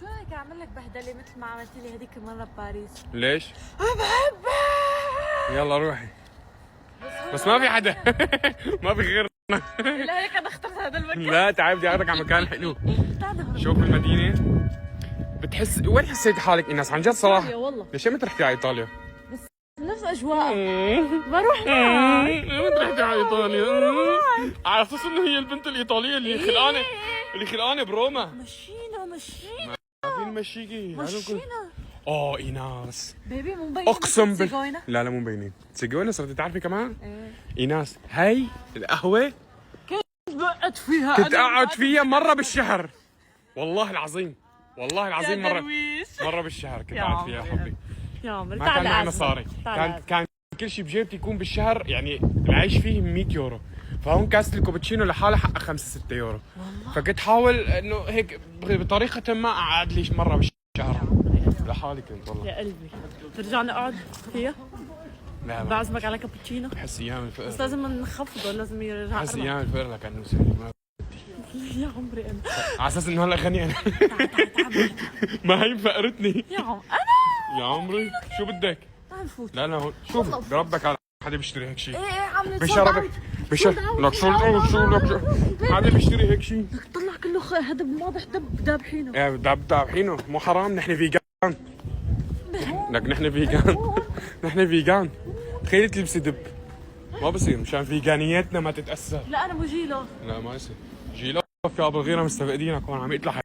شو هيك اعمل لك بهدله مثل ما عملتي لي هذيك المره بباريس؟ ليش؟ بحبك. يلا روحي. بس ما في حدا ما في غيرنا. لا هيك انا اخترت هذا المكان. لا تعال بدي اخذك على مكان حلو. تعال شوف المدينة بتحس وين حسيتي حالك ايناس عن جد صراحة؟ ايطاليا والله ليش ما رحتي على ايطاليا؟ نفس اجواء بروح معك. ما رحتي على ايطاليا؟ على اساس انه هي البنت الايطالية اللي خلقانة بروما. مشينا ما في نمشيكي. مشينا ايناس بيبي مو مبين. اقسم سيجوينا؟ لا مو مبينين. سيجوينا صرتي تعرفي كمان؟ ايه ايناس هي القهوة بقعد فيها كنت اقعد فيها مرة بالشهر. والله العظيم مرة بالشهر كنت يا قاعد فيها عمري. حبي. يا عمري ما كان تعال معي أعزمك. مصاري. تعال كان كل شيء بجيبتي يكون بالشهر يعني العيش فيه 100 يورو. فهون كاسة الكابتشينو لحالها حقها 5 6 يورو. والله. فكنت حاول انه هيك بطريقة ما اقعد لي مرة بالشهر لحالي كنت والله. يا قلبي ترجع نقعد فيها؟ لا ما بعزمك على كابتشينو بحس ايام الفقر. بس لازم نخفضه، لازم يرجع بحس أربعة. ايام الفقر لكانه سهل. يا عمري انا على اساس انه هلا غني انا. ما هي مفقرتني. يا عم انا يا عمري شو بدك؟ تعال نفوت. لا هون شوف بربك على حدا بيشتري هيك شيء. ايه عم بشربك لك شو حدا بيشتري هيك شيء. طلع كله هذا واضح دب دابحينه. ايه دابحينه مو حرام نحن فيجان. لك نحن فيجان. نحن فيجان. تخيلي تلبسي دب ما بصير مشان فيجانيتنا ما تتأثر. لا انا مو جيلو. لا ما يصير. جيلو في ابو الغيره مستفقدينك هون عم يطلع